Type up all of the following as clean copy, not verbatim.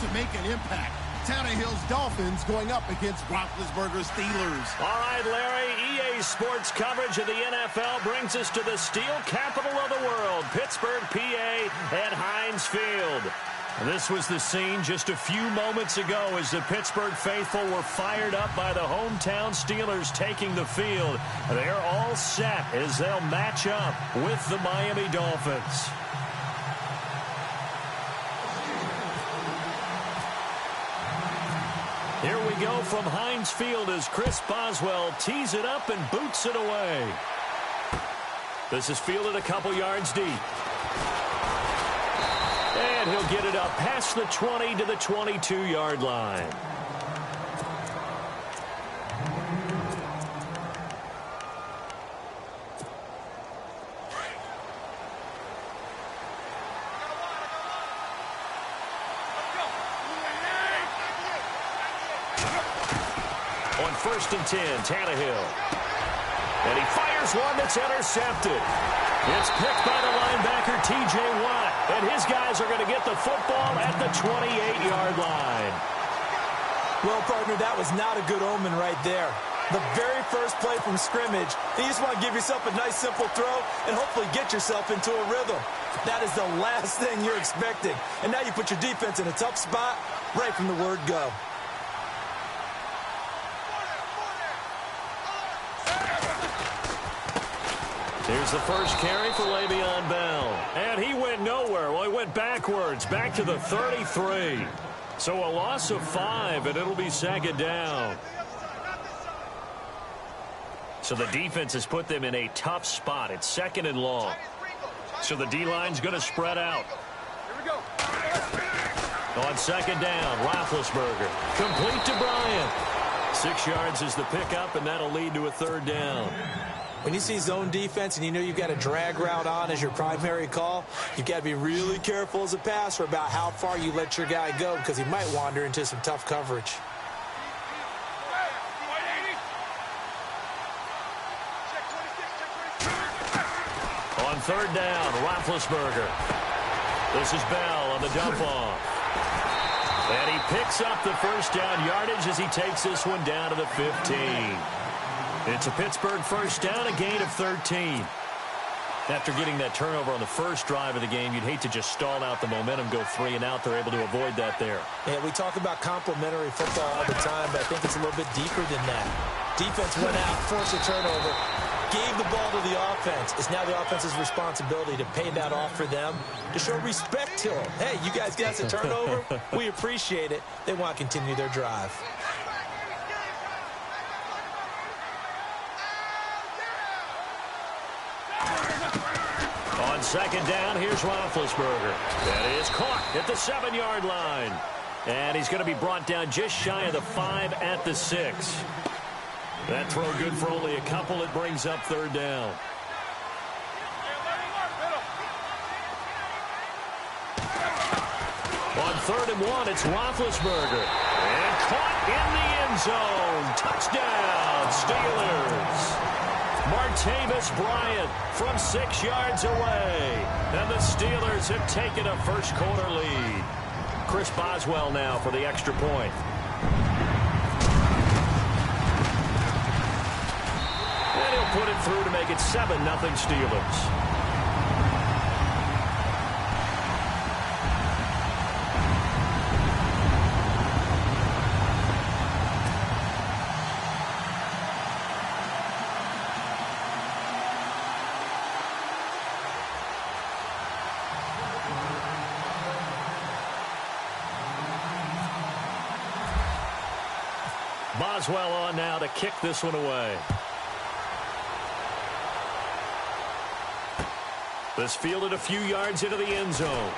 to make an impact. Tannehill's Dolphins going up against Roethlisberger's Steelers. All right, Larry, EA Sports coverage of the NFL brings us to the steel capital of the world, Pittsburgh, PA, at Heinz Field. This was the scene just a few moments ago as the Pittsburgh faithful were fired up by the hometown Steelers taking the field. They're all set as they'll match up with the Miami Dolphins. Here we go from Heinz Field as Chris Boswell tees it up and boots it away. This is fielded a couple yards deep. And he'll get it up past the 20 to the 22-yard line. On 1st and 10, Tannehill. And he fires one that's intercepted. It's picked by the linebacker, T.J. Watt. And his guys are going to get the football at the 28-yard line. Well, partner, that was not a good omen right there. The very first play from scrimmage, you just want to give yourself a nice, simple throw and hopefully get yourself into a rhythm. That is the last thing you're expecting. And now you put your defense in a tough spot right from the word go. Here's the first carry for Le'Veon Bell. And he went nowhere. Well, he went backwards, back to the 33. So a loss of 5, and it'll be second down. So the defense has put them in a tough spot. It's second and long. So the D-line's going to spread out. Here we go. On second down, Roethlisberger. Complete to Bryant. 6 yards is the pickup, and that'll lead to a third down. When you see zone defense and you know you've got a drag route on as your primary call, you've got to be really careful as a passer about how far you let your guy go because he might wander into some tough coverage. On third down, Roethlisberger. This is Bell on the dump off. And he picks up the first down yardage as he takes this one down to the 15. It's a Pittsburgh first down, a gain of 13. After getting that turnover on the first drive of the game, you'd hate to just stall out the momentum, go 3 and out. They're able to avoid that there. Yeah, we talk about complementary football all the time, but I think it's a little bit deeper than that. Defense went out, forced a turnover, gave the ball to the offense. It's now the offense's responsibility to pay that off for them, to show respect to them. Hey, you guys got us a turnover. We appreciate it. They want to continue their drive. On second down, here's Roethlisberger. That is caught at the 7-yard line. And he's going to be brought down just shy of the 5 at the 6. That throw good for only a couple. It brings up third down. On 3rd and 1, it's Roethlisberger. And caught in the end zone. Touchdown, Steelers. Martavis Bryant from 6 yards away. And the Steelers have taken a first-quarter lead. Chris Boswell now for the extra point. And he'll put it through to make it 7-0 Steelers. Boswell on now to kick this one away. This fielded a few yards into the end zone.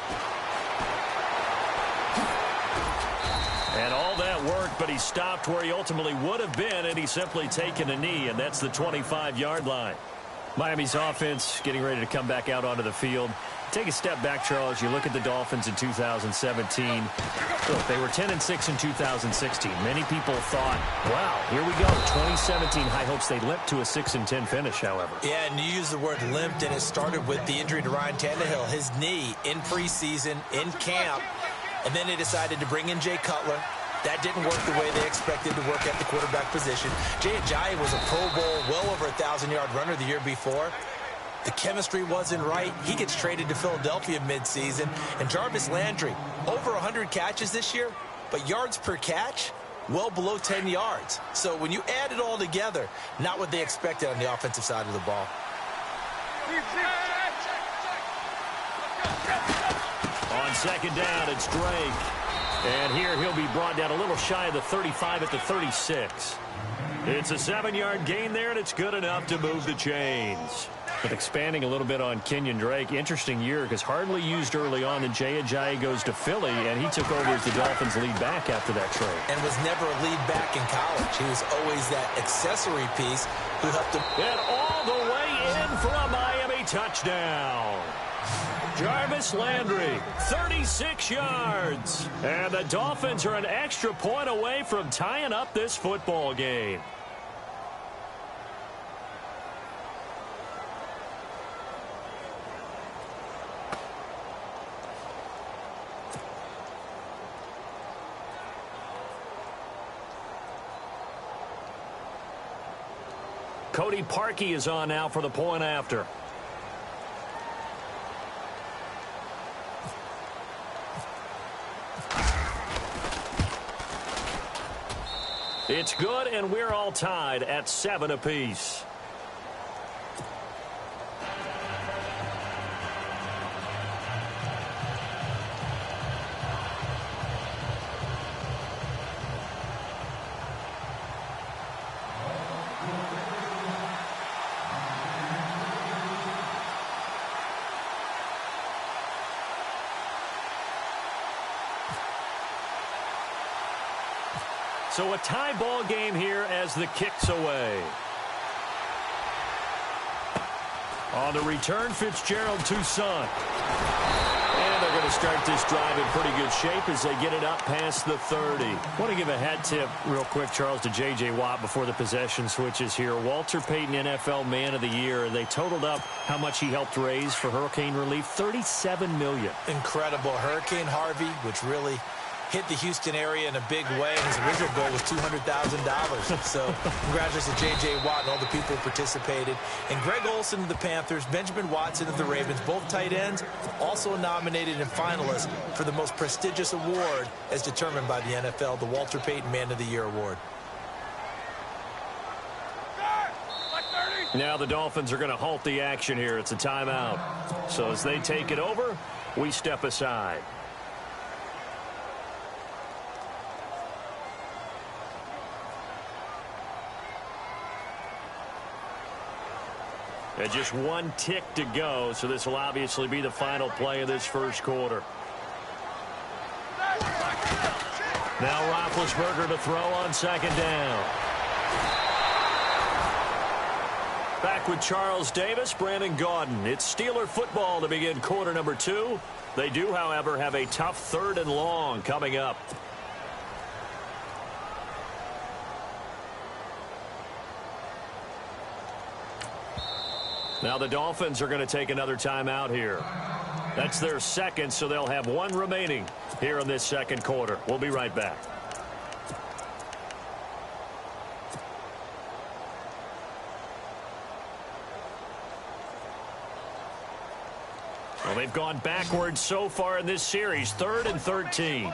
And all that worked, but he stopped where he ultimately would have been, and he's simply taken a knee, and that's the 25-yard line. Miami's offense getting ready to come back out onto the field. Take a step back, Charles. You look at the Dolphins in 2017. Look, they were 10-6 in 2016. Many people thought, wow, here we go. 2017 high hopes. They limped to a 6-10 finish, however. Yeah, and you use the word limped, and it started with the injury to Ryan Tannehill. His knee in preseason, in camp. And then they decided to bring in Jay Cutler. That didn't work the way they expected to work at the quarterback position. Jay Ajayi was a Pro Bowl, well over 1,000-yard runner the year before. The chemistry wasn't right. He gets traded to Philadelphia midseason. And Jarvis Landry, over 100 catches this year, but yards per catch, well below 10 yards. So when you add it all together, not what they expected on the offensive side of the ball. On second down, it's Drake. And here he'll be brought down a little shy of the 35 at the 36. It's a 7-yard gain there, and it's good enough to move the chains. But expanding a little bit on Kenyon Drake, interesting year because hardly used early on. Then Jay Ajayi goes to Philly, and he took over as the Dolphins' lead back after that trade. And was never a lead back in college. He was always that accessory piece who helped him. And all the way in for a Miami touchdown. Jarvis Landry, 36 yards. And the Dolphins are an extra point away from tying up this football game. Cody Parkey is on now for the point after. It's good, and we're all tied at 7 apiece. So a tie ball game here as the kick's away. On the return, Fitzgerald, Toussaint. And they're going to start this drive in pretty good shape as they get it up past the 30. I want to give a hat tip real quick, Charles, to J.J. Watt before the possession switches here. Walter Payton, NFL Man of the Year. They totaled up how much he helped raise for hurricane relief, $37 million. Incredible. Hurricane Harvey, which really hit the Houston area in a big way, and his original goal was $200,000. So congratulations to J.J. Watt and all the people who participated. And Greg Olsen of the Panthers, Benjamin Watson of the Ravens, both tight ends, also nominated and finalists for the most prestigious award as determined by the NFL, the Walter Payton Man of the Year Award. Now the Dolphins are going to halt the action here. It's a timeout. So as they take it over, we step aside. And just one tick to go, so this will obviously be the final play of this first quarter. Now Roethlisberger to throw on second down. Back with Charles Davis, Brandon Gaudin. It's Steeler football to begin quarter number 2. They do, however, have a tough 3rd and long coming up. Now the Dolphins are going to take another timeout here. That's their second, so they'll have one remaining here in this second quarter. We'll be right back. Well, they've gone backwards so far in this series. 3rd and 13.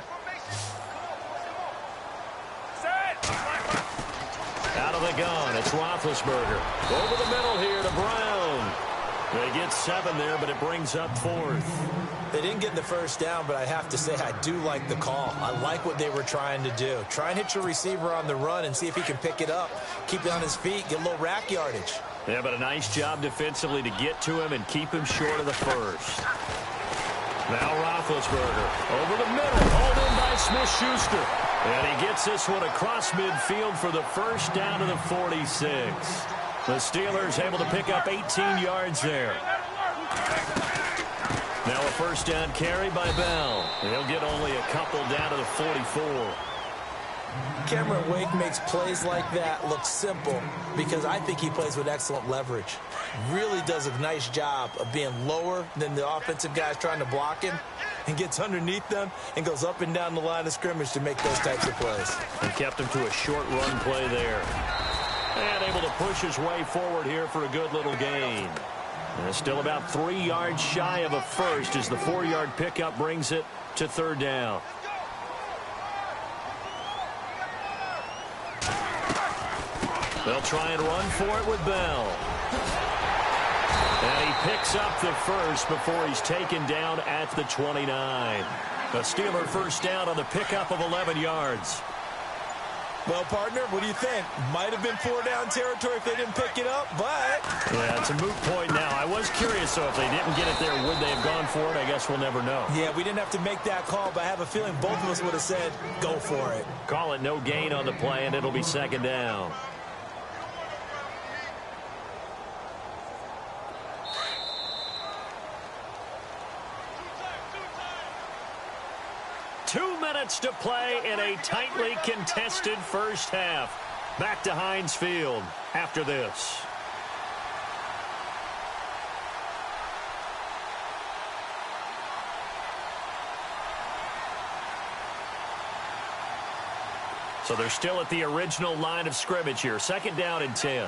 Out of the gun, it's Roethlisberger. Over the middle here to Brown. They get 7 there, but it brings up 4th. They didn't get the first down, but I have to say I do like the call. I like what they were trying to do. Try and hit your receiver on the run and see if he can pick it up. Keep it on his feet, get a little rack yardage. Yeah, but a nice job defensively to get to him and keep him short of the first. Now Roethlisberger over the middle, hauled in by Smith-Schuster. And he gets this one across midfield for the first down to the 46. The Steelers able to pick up 18 yards there. Now a first down carry by Bell. He'll get only a couple down to the 44. Cameron Wake makes plays like that look simple because I think he plays with excellent leverage. Really does a nice job of being lower than the offensive guys trying to block him and gets underneath them and goes up and down the line of scrimmage to make those types of plays. And kept him to a short run play there. And able to push his way forward here for a good little gain. And still about 3 yards shy of a first as the 4-yard pickup brings it to third down. They'll try and run for it with Bell. And he picks up the first before he's taken down at the 29. A Steeler first down on the pickup of 11 yards. Well, partner, what do you think? Might have been 4-down territory if they didn't pick it up, but... Yeah, it's a moot point now. I was curious, so if they didn't get it there, would they have gone for it? I guess we'll never know. Yeah, we didn't have to make that call, but I have a feeling both of us would have said, go for it. Call it no gain on the play, and it'll be second down. Two minutes to play in a tightly contested first half. Back to Heinz Field after this. So they're still at the original line of scrimmage here. Second down and 10.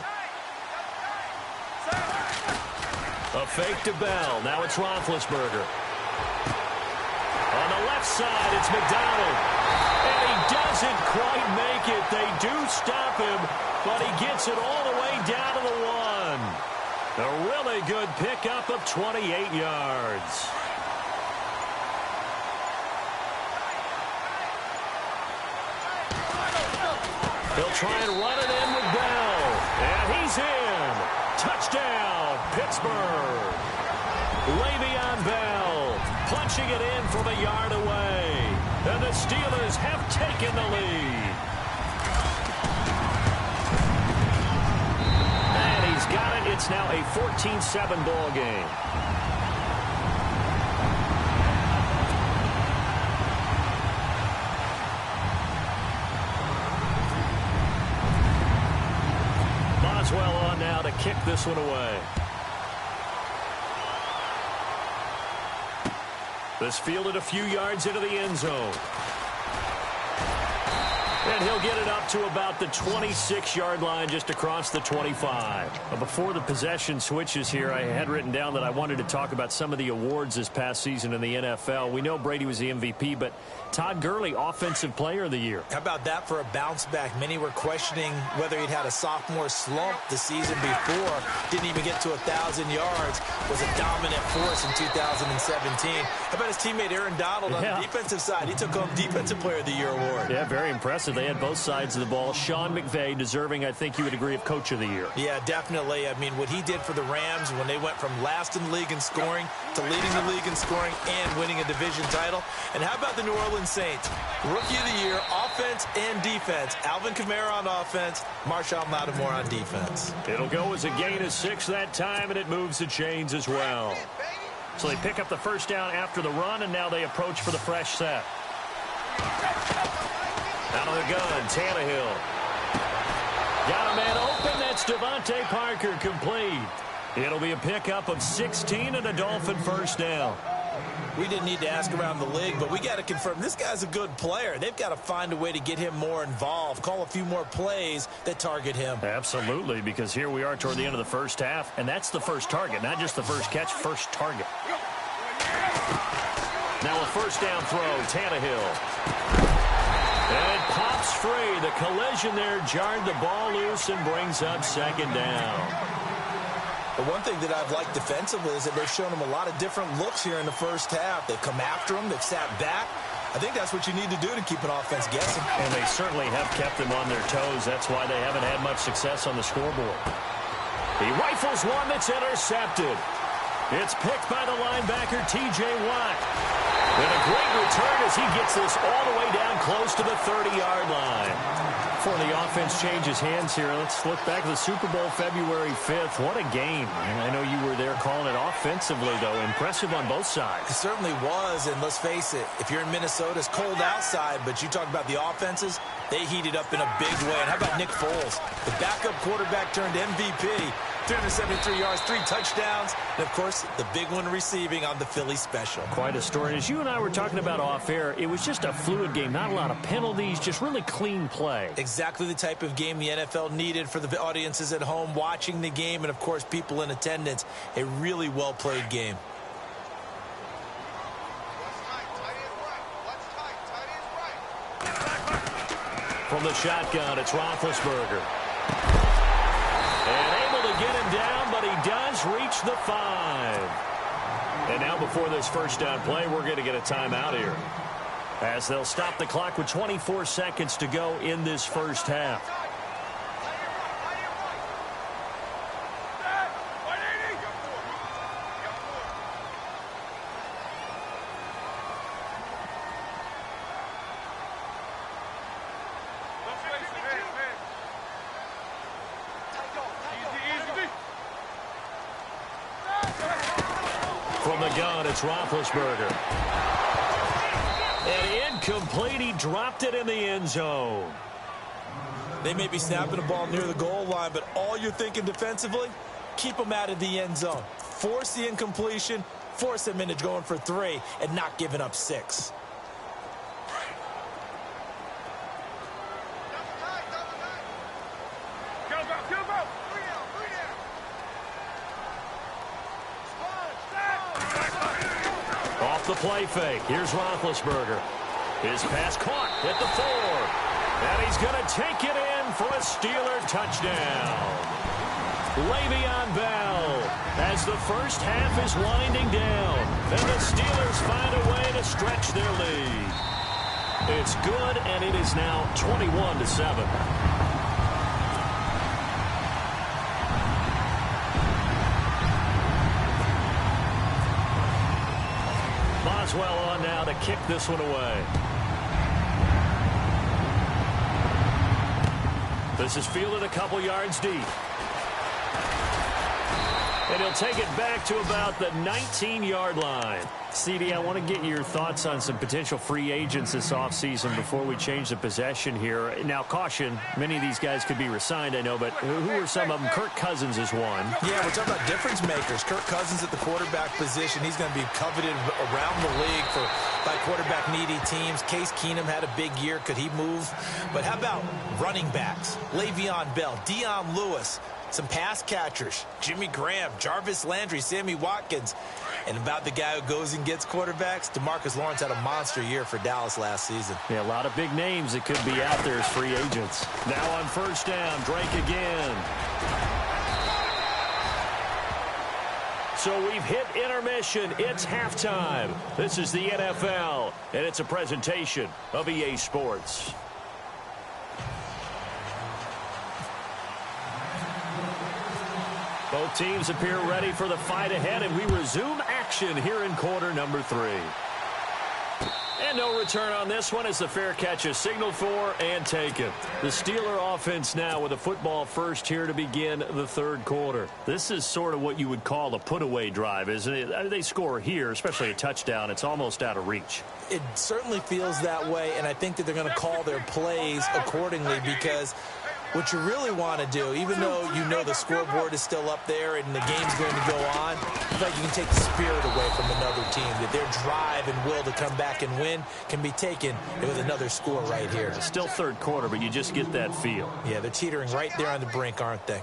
A fake to Bell. Now it's Roethlisberger. On the left side, it's McDonald. And he doesn't quite make it. They do stop him, but he gets it all the way down to the 1. A really good pickup of 28 yards. He'll try and run it in with Bell. And he's in. Touchdown, Pittsburgh. Le'Veon Bell punching it in from a yard away. And the Steelers have taken the lead. And he's got it. It's now a 14-7 ball game. Boswell on now to kick this one away. This fielded a few yards into the end zone. And he'll get it up to about the 26-yard line, just across the 25. But before the possession switches here, I had written down that I wanted to talk about some of the awards this past season in the NFL. We know Brady was the MVP, but Todd Gurley, Offensive Player of the Year. How about that for a bounce back? Many were questioning whether he'd had a sophomore slump the season before. Didn't even get to 1,000 yards. Was a dominant force in 2017. How about his teammate Aaron Donald on the defensive side? He took home Defensive Player of the Year award. Yeah, very impressive. They had both sides of the ball. Sean McVay deserving, I think you would agree, of Coach of the Year. Yeah, definitely. I mean, what he did for the Rams when they went from last in the league in scoring to leading the league in scoring and winning a division title. And how about the New Orleans Saints? Rookie of the Year, offense and defense. Alvin Kamara on offense, Marshawn Lattimore on defense. It'll go as a gain of 6 that time, and it moves the chains as well. So they pick up the first down after the run, and now they approach for the fresh set. Out of the gun, Tannehill. Got a man open. That's Devontae Parker, complete. It'll be a pickup of 16 and a Dolphin first down. We didn't need to ask around the league, but we got to confirm this guy's a good player. They've got to find a way to get him more involved, call a few more plays that target him. Absolutely, because here we are toward the end of the first half, and that's the first target, not just the first catch, first target. Now a first down throw, Tannehill. And it pops free. The collision there jarred the ball loose and brings up second down. The one thing that I've liked defensively is that they've shown him a lot of different looks here in the first half. They've come after him. They've sat back. I think that's what you need to do to keep an offense guessing. And they certainly have kept them on their toes. That's why they haven't had much success on the scoreboard. He rifles one that's intercepted. It's picked by the linebacker, T.J. Watt. And a great return as he gets this all the way down close to the 30-yard line. Before the offense changes hands here, let's look back at the Super Bowl February 5th. What a game. I know you were there calling it offensively, though. Impressive on both sides. It certainly was, and let's face it, if you're in Minnesota, it's cold outside, but you talk about the offenses, they heated up in a big way. And how about Nick Foles? The backup quarterback turned MVP. 373 yards, 3 touchdowns, and, of course, the big one receiving on the Philly special. Quite a story. As you and I were talking about off air, it was just a fluid game. Not a lot of penalties, just really clean play. Exactly the type of game the NFL needed for the audiences at home watching the game and, of course, people in attendance. A really well-played game. From the shotgun, it's Roethlisberger. And able to get him down, but he does reach the 5. And now before this first down play, we're going to get a timeout here, as they'll stop the clock with 24 seconds to go in this first half. From the gun, it's Roethlisberger. And incomplete. He dropped it in the end zone. They may be snapping the ball near the goal line, but all you're thinking defensively, keep them out of the end zone. Force the incompletion, force them into going for 3, and not giving up 6. Off the play fake. Here's Roethlisberger. His pass caught at the 4. And he's going to take it in for a Steeler touchdown. Le'Veon Bell, as the first half is winding down, and the Steelers find a way to stretch their lead. It's good, and it is now 21-7. Boswell on now to kick this one away. This is fielded a couple yards deep. And he'll take it back to about the 19-yard line. CD, I want to get your thoughts on some potential free agents this offseason before we change the possession here. Now, caution, many of these guys could be re-signed, I know, but who are some of them? Kirk Cousins is one. Yeah, we're talking about difference makers. Kirk Cousins at the quarterback position. He's going to be coveted around the league by quarterback-needy teams. Case Keenum had a big year. Could he move? But how about running backs? Le'Veon Bell, Dion Lewis, some pass catchers, Jimmy Graham, Jarvis Landry, Sammy Watkins. And about the guy who goes and gets quarterbacks, DeMarcus Lawrence had a monster year for Dallas last season. Yeah, a lot of big names that could be out there as free agents. Now on first down, Drake again. So we've hit intermission. It's halftime. This is the NFL, and it's a presentation of EA Sports. Both teams appear ready for the fight ahead, and we resume action here in quarter number 3. And no return on this one as the fair catch is signaled for and taken. The Steeler offense now with a football first here to begin the third quarter. This is sort of what you would call a put-away drive, isn't it? They score here, especially a touchdown. It's almost out of reach. It certainly feels that way, and I think that they're going to call their plays accordingly because what you really want to do, even though you know the scoreboard is still up there and the game's going to go on, I feel like you can take the spirit away from another team, that their drive and will to come back and win can be taken with another score right here. It's still third quarter, but you just get that feel. Yeah, they're teetering right there on the brink, aren't they?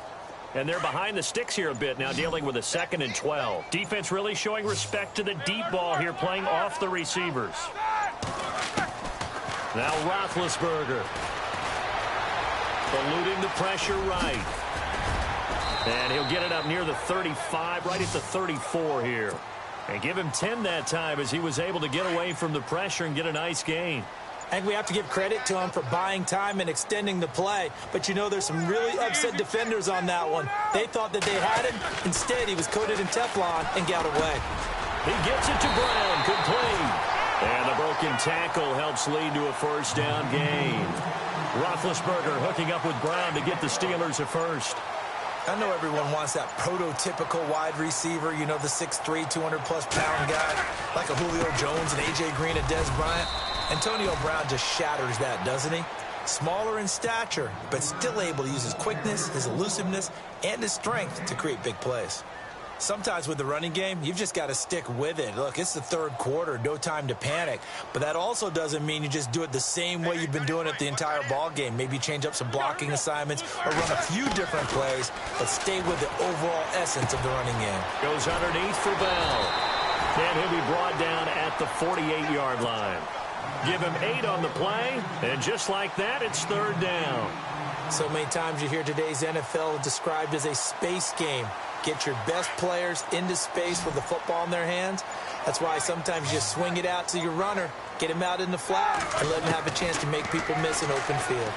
And they're behind the sticks here a bit now, dealing with a 2nd and 12. Defense really showing respect to the deep ball here, playing off the receivers. Now Roethlisberger. Eluding the pressure right. And he'll get it up near the 35, right at the 34 here. And give him 10 that time as he was able to get away from the pressure and get a nice gain. I think we have to give credit to him for buying time and extending the play. But, you know, there's some really upset defenders on that one. They thought that they had him. Instead, he was coated in Teflon and got away. He gets it to Brown, complete. broken tackle helps lead to a first down gain. Roethlisberger hooking up with Brown to get the Steelers a first. I know everyone wants that prototypical wide receiver, you know, the 6'3", 200-plus pound guy, like a Julio Jones and A.J. Green and Dez Bryant. Antonio Brown just shatters that, doesn't he? Smaller in stature, but still able to use his quickness, his elusiveness, and his strength to create big plays. Sometimes with the running game, you've just got to stick with it. Look, it's the third quarter, no time to panic. But that also doesn't mean you just do it the same way you've been doing it the entire ball game. Maybe change up some blocking assignments or run a few different plays, but stay with the overall essence of the running game. Goes underneath for Bell. And he'll be brought down at the 48-yard line. Give him 8 on the play, and just like that, it's third down. So many times you hear today's NFL described as a space game. Get your best players into space with the football in their hands. That's why sometimes you just swing it out to your runner, get him out in the flat, and let him have a chance to make people miss an open field.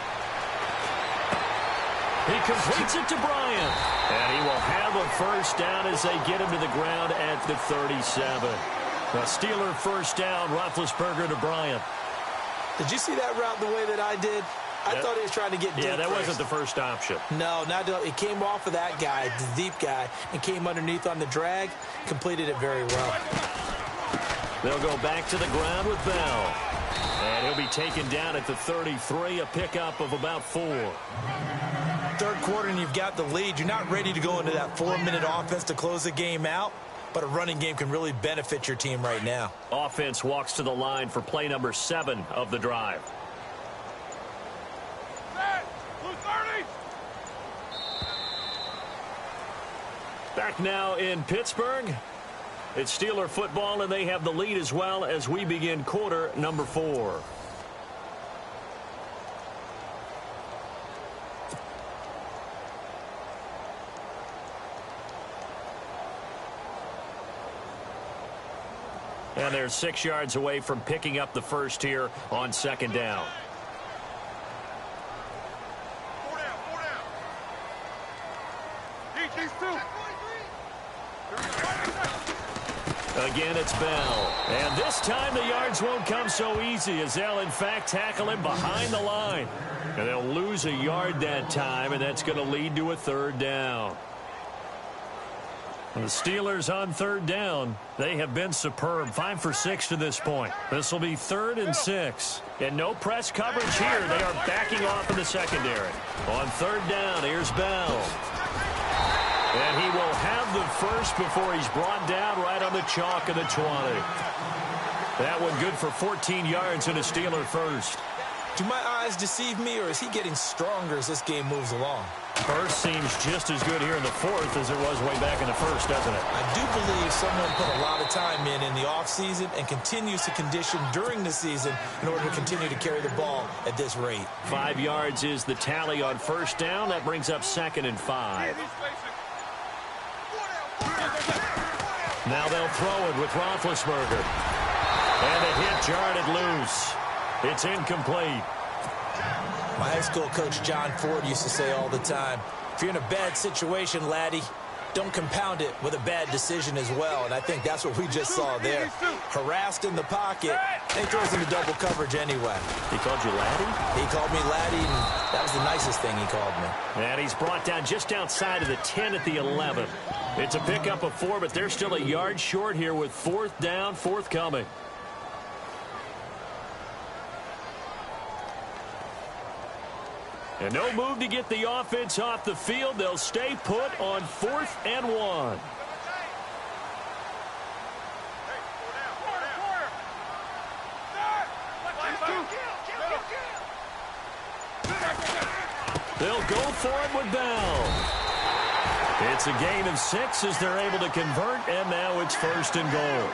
He completes it to Bryant. And he will have a first down as they get him to the ground at the 37. A Steeler first down, Roethlisberger to Bryant. Did you see that route the way that I did? I thought he was trying to get deep. Yeah, that first. wasn't the first option. No, it came off of that guy, the deep guy, and came underneath on the drag. Completed it very well. They'll go back to the ground with Bell. And he'll be taken down at the 33, a pickup of about 4. Third quarter and you've got the lead. You're not ready to go into that 4-minute offense to close the game out, but a running game can really benefit your team right now. Offense walks to the line for play number 7 of the drive. Back now in Pittsburgh. It's Steeler football, and they have the lead as well as we begin quarter number 4. And they're 6 yards away from picking up the first here on second down. Again, it's Bell. And this time the yards won't come so easy as they'll, in fact, tackle him behind the line. And they'll lose a yard that time, and that's going to lead to a third down. And the Steelers on third down, they have been superb. 5 for 6 to this point. This will be 3rd and 6. And no press coverage here. They are backing off in the secondary. On third down, here's Bell. And he will have the first before he's brought down right on the chalk of the 20. That one good for 14 yards and a Steeler first. Do my eyes deceive me, or is he getting stronger as this game moves along? First seems just as good here in the 4th as it was way back in the 1st, doesn't it? I do believe someone put a lot of time in the offseason and continues to condition during the season in order to continue to carry the ball at this rate. 5 yards is the tally on first down. That brings up 2nd and 5. Now they'll throw it with Roethlisberger. And a hit jarred it loose. It's incomplete. My high school coach John Ford used to say all the time, if you're in a bad situation, laddie, don't compound it with a bad decision as well. And I think that's what we just saw there. Harassed in the pocket, and he throws into double coverage anyway. He called you laddie? He called me laddie, and that was the nicest thing he called me. And he's brought down just outside of the 10 at the 11. It's a pickup of 4, but they're still a yard short here with 4th down, forthcoming. And no move to get the offense off the field. They'll stay put on 4th and 1. They'll go for it with Bell. It's a gain of 6 as they're able to convert, and now it's 1st and goal.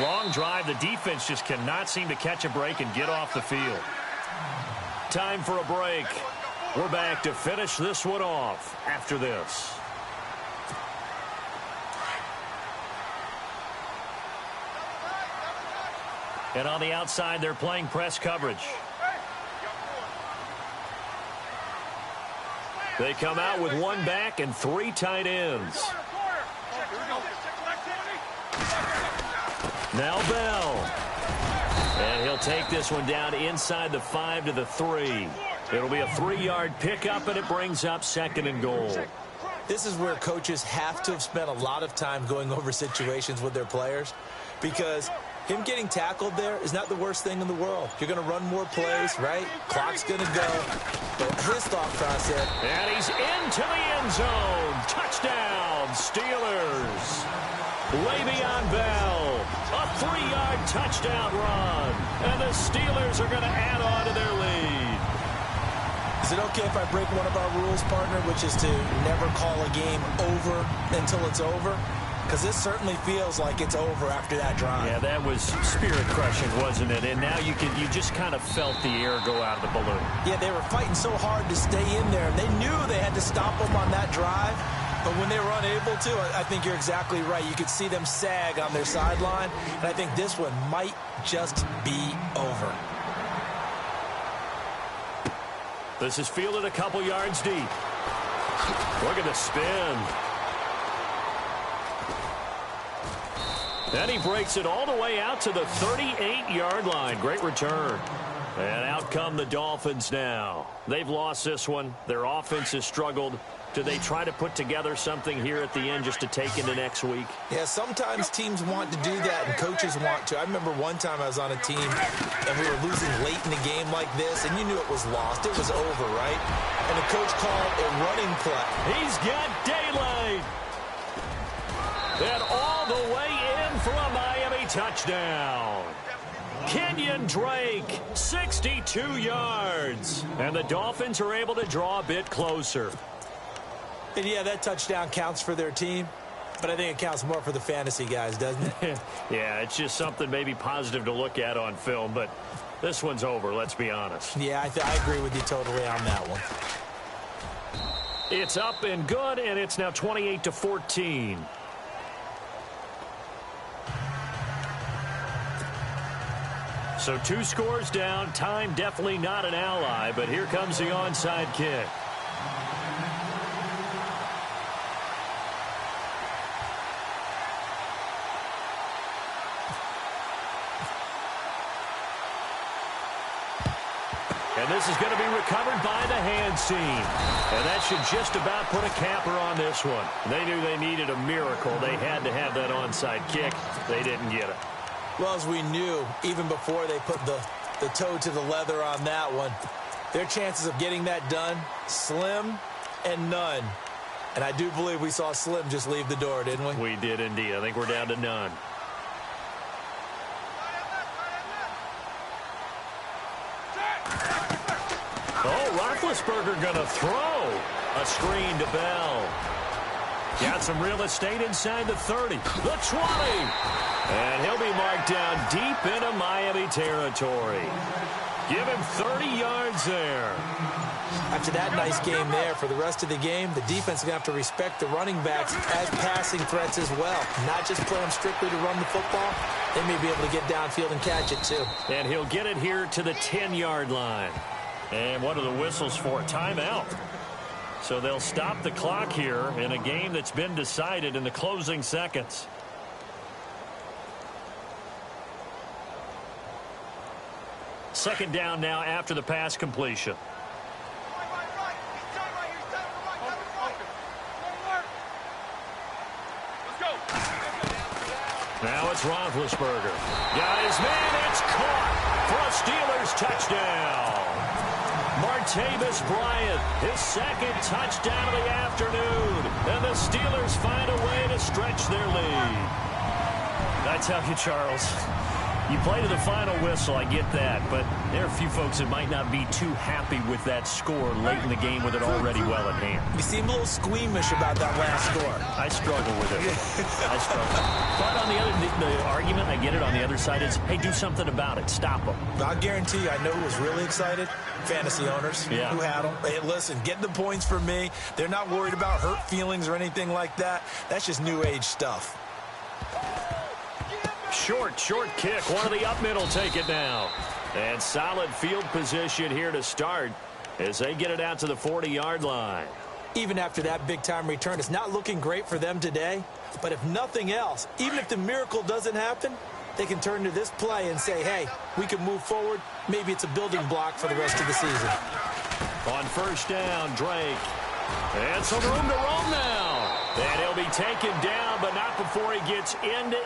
Long drive. The defense just cannot seem to catch a break and get off the field. Time for a break. We're back to finish this one off after this. And on the outside, they're playing press coverage. They come out with one back and 3 tight ends. Now Bell. And he'll take this one down inside the 5 to the 3. It'll be a 3-yard pickup, and it brings up 2nd and goal. This is where coaches have to have spent a lot of time going over situations with their players, because him getting tackled there is not the worst thing in the world. You're going to run more plays, right? Clock's going to go. But his thought process. And he's into the end zone. Touchdown, Steelers. Le'Veon Bell. A 3-yard touchdown run. And the Steelers are going to add on to their lead. Is it okay if I break one of our rules, partner, which is to never call a game over until it's over? Because this certainly feels like it's over after that drive. Yeah, that was spirit-crushing, wasn't it? And now you just kind of felt the air go out of the balloon. Yeah, they were fighting so hard to stay in there. They knew they had to stop them on that drive. But when they were unable to, I think you're exactly right. You could see them sag on their sideline. And I think this one might just be over. This is fielded a couple yards deep. Look at the spin. Then he breaks it all the way out to the 38-yard line. Great return. And out come the Dolphins now. They've lost this one. Their offense has struggled. Do they try to put together something here at the end just to take into next week? Yeah, sometimes teams want to do that and coaches want to. I remember one time I was on a team and we were losing late in the game like this, and you knew it was lost. It was over, right? And the coach called a running play. He's got daylight. And all the way in for a Miami touchdown. Kenyon Drake, 62 yards. And the Dolphins are able to draw a bit closer. And yeah, that touchdown counts for their team, but I think it counts more for the fantasy guys, doesn't it? Yeah, it's just something maybe positive to look at on film, but this one's over, let's be honest. Yeah, I agree with you totally on that one. It's up and good, and it's now 28-14. So 2 scores down. Time definitely not an ally, but here comes the onside kick. And this is going to be recovered by the hands team. And that should just about put a capper on this one. They knew they needed a miracle. They had to have that onside kick. They didn't get it. Well, as we knew, even before they put the toe to the leather on that one, their chances of getting that done, slim and none. And I do believe we saw Slim just leave the door, didn't we? We did indeed. I think we're down to none. Oh, Roethlisberger going to throw. A screen to Bell. Got some real estate inside the 30. The 20. And he'll be marked down deep into Miami territory. Give him 30 yards there. After that nice game there, for the rest of the game, the defense is going to have to respect the running backs as passing threats as well. Not just play them strictly to run the football. They may be able to get downfield and catch it too. And he'll get it here to the 10-yard line. And what are the whistles for? Timeout. So they'll stop the clock here in a game that's been decided in the closing seconds. Second down now after the pass completion. Now it's Roethlisberger. Got his man. It's caught for a Steelers touchdown. Martavis Bryant, his second touchdown of the afternoon. And the Steelers find a way to stretch their lead. I tell you, Charles, you play to the final whistle, I get that, but there are a few folks that might not be too happy with that score late in the game with it already well at hand. You seem a little squeamish about that last score. I struggle with it. I struggle. But on the argument, I get it on the other side, is, hey, do something about it. Stop them. I guarantee you, I know who was really excited. Fantasy owners who had them. Hey, listen, get the points for me. They're not worried about hurt feelings or anything like that. That's just new age stuff. Short kick. One of the up middle take it now. And solid field position here to start as they get it out to the 40-yard line. even after that big-time return. It's not looking great for them today, but if nothing else, even if the miracle doesn't happen, they can turn to this play and say, hey, we can move forward. Maybe it's a building block for the rest of the season. On first down, Drake. And some room to roam now. And he'll be taken down, but not before he gets into